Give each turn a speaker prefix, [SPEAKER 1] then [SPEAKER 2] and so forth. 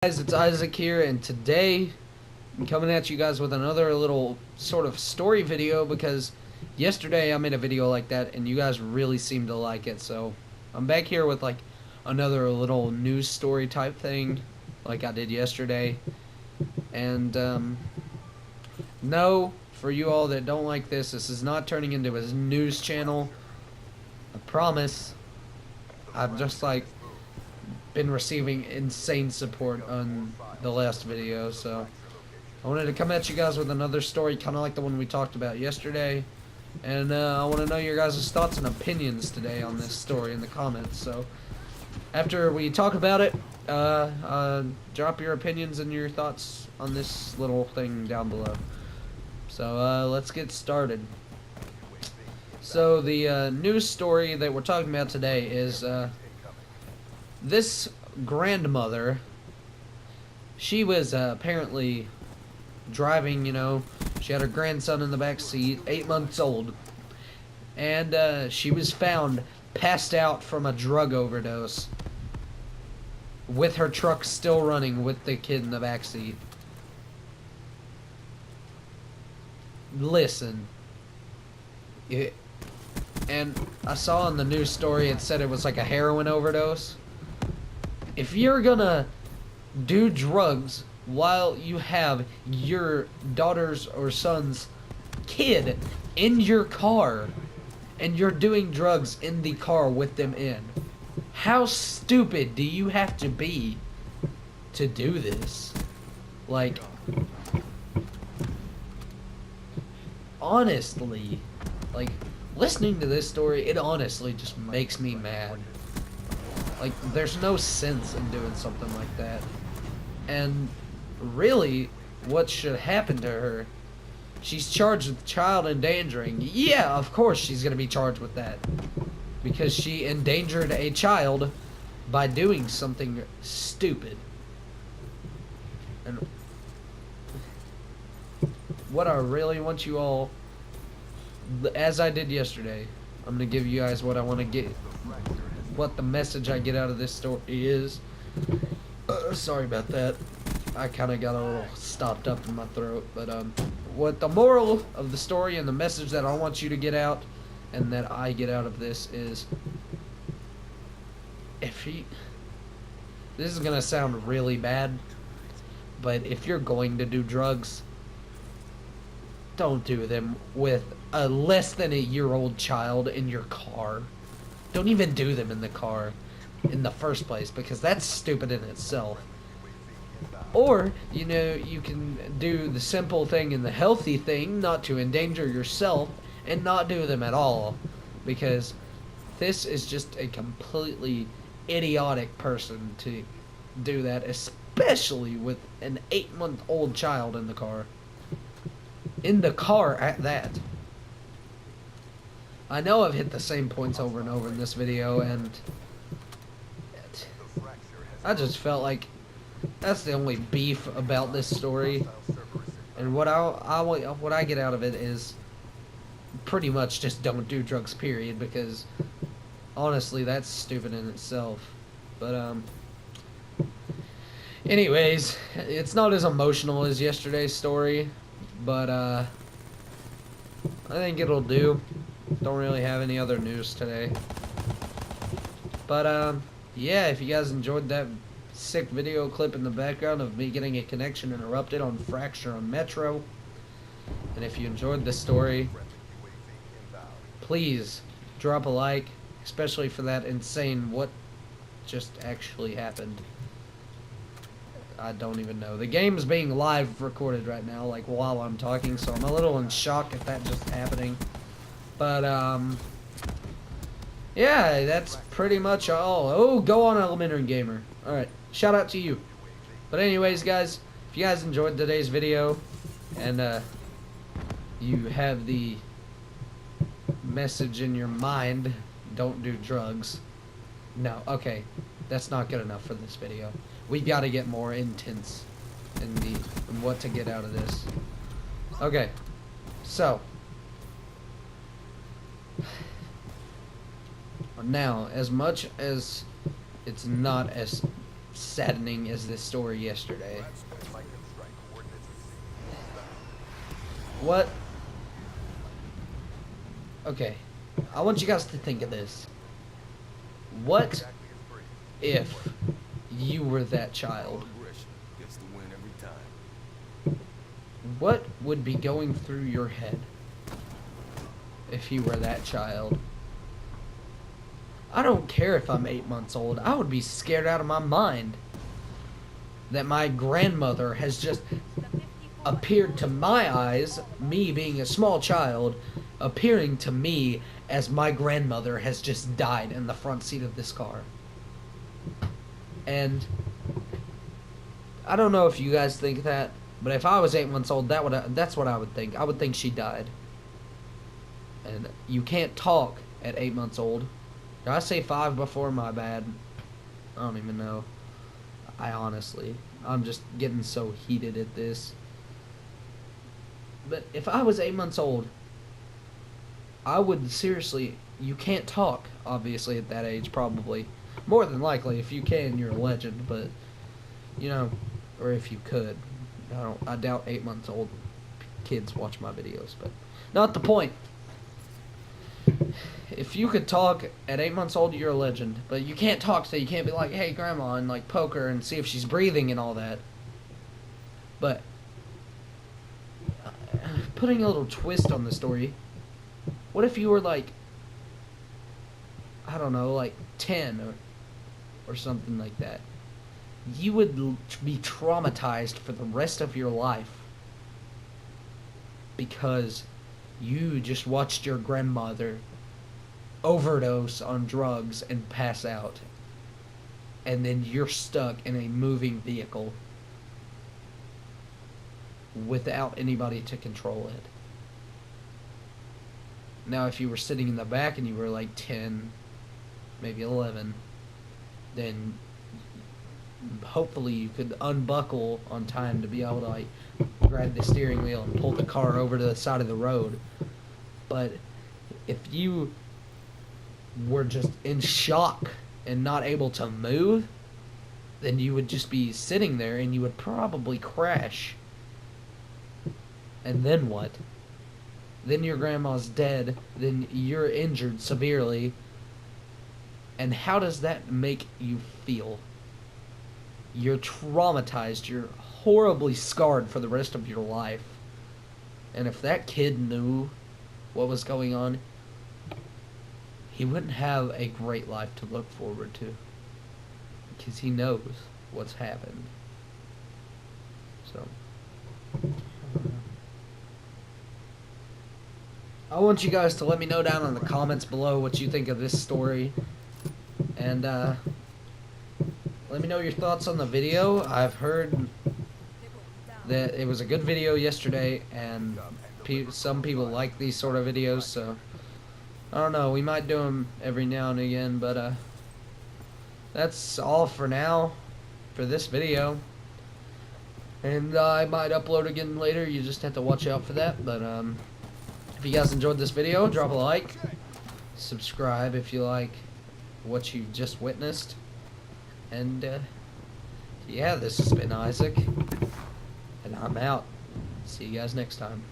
[SPEAKER 1] Guys, it's Isaac here, and today I'm coming at you guys with another little sort of story video because yesterday I made a video like that and you guys really seemed to like it, so I'm back here with like another little news story type thing like I did yesterday. And no, for you all that don't like this is not turning into a news channel. I promise. I've just like been receiving insane support on the last video, so I wanted to come at you guys with another story kind of like the one we talked about yesterday, and I want to know your guys' thoughts and opinions today on this story in the comments. So after we talk about it, drop your opinions and your thoughts on this little thing down below. So let's get started. So the news story that we're talking about today is this grandmother. She was apparently driving, she had her grandson in the back seat, 8 months old, and she was found passed out from a drug overdose with her truck still running with the kid in the back seat. Listen, and I saw in the news story it said it was like a heroin overdose. If you're gonna do drugs while you have your daughter's or son's kid in your car and you're doing drugs in the car with them in, how stupid do you have to be to do this? Like, honestly, like, listening to this story, it honestly just makes me mad. Like, there's no sense in doing something like that. And really, what should happen to her? She's charged with child endangering. Yeah, of course she's going to be charged with that. Because she endangered a child by doing something stupid. And what I really want you all, as I did yesterday, I'm going to give you guys what I want to get. What the message I get out of this story is. Sorry about that. I kind of got a little stopped up in my throat. But what the moral of the story and the message that I want you to get out and that I get out of this is, this is going to sound really bad, but if you're going to do drugs, don't do them with a less than a year-old child in your car. Don't even do them in the car in the first place, because that's stupid in itself. Or, you can do the simple thing and the healthy thing, not to endanger yourself, and not do them at all. Because this is just a completely idiotic person to do that, especially with an 8-month-old child in the car. In the car at that. I know I've hit the same points over and over in this video, and I just felt like that's the only beef about this story. And what I get out of it is pretty much just don't do drugs, period, because honestly that's stupid in itself. But anyways, it's not as emotional as yesterday's story, but I think it'll do. Don't really have any other news today. But yeah, if you guys enjoyed that sick video clip in the background of me getting a connection interrupted on Fracture on Metro, and if you enjoyed this story, please drop a like, especially for that insane what just actually happened. I don't even know. The game's being live recorded right now, like while I'm talking, so I'm a little in shock at that just happening. But, yeah, that's pretty much all. Oh, go on, Elementary Gamer. Alright, shout out to you. But anyways, guys, if you guys enjoyed today's video, and, you have the message in your mind, don't do drugs. No, okay, that's not good enough for this video. We gotta get more intense in what to get out of this. Okay, so now, as much as it's not as saddening as this story yesterday. What? Okay, I want you guys to think of this. What if you were that child? What would be going through your head if you were that child? I don't care if I'm 8 months old. I would be scared out of my mind that my grandmother has just appeared to my eyes, me being a small child, appearing to me as my grandmother has just died in the front seat of this car. And I don't know if you guys think that, but if I was 8 months old, that's what I would think. I would think she died. And you can't talk at 8 months old. Did I say 5 before? My bad. I don't even know. I'm just getting so heated at this. But if I was 8 months old, I would seriously, you can't talk, obviously, at that age, probably. More than likely, if you can, you're a legend, but, you know, or if you could. I doubt 8 months old kids watch my videos, but not the point. If you could talk at 8 months old, you're a legend. But you can't talk, so you can't be like, hey, grandma, and like poke her and see if she's breathing and all that. But putting a little twist on the story, what if you were like, I don't know, like 10 or something like that? You would be traumatized for the rest of your life because you just watched your grandmother overdose on drugs and pass out, and then you're stuck in a moving vehicle without anybody to control it. Now, if you were sitting in the back and you were like 10, maybe 11, then hopefully you could unbuckle on time to be able to like grab the steering wheel and pull the car over to the side of the road. But if you were just in shock and not able to move, then you would just be sitting there and you would probably crash. And then what? Then your grandma's dead, then you're injured severely. And how does that make you feel? You're traumatized, you're horribly scarred for the rest of your life. And if that kid knew what was going on, he wouldn't have a great life to look forward to, because he knows what's happened. So I want you guys to let me know down in the comments below what you think of this story, and let me know your thoughts on the video. I've heard that it was a good video yesterday, and some people like these sort of videos, so I don't know, we might do them every now and again, but that's all for now for this video. And I might upload again later, you just have to watch out for that. But if you guys enjoyed this video, drop a like, subscribe if you like what you just witnessed, and yeah, this has been Isaac, and I'm out. See you guys next time.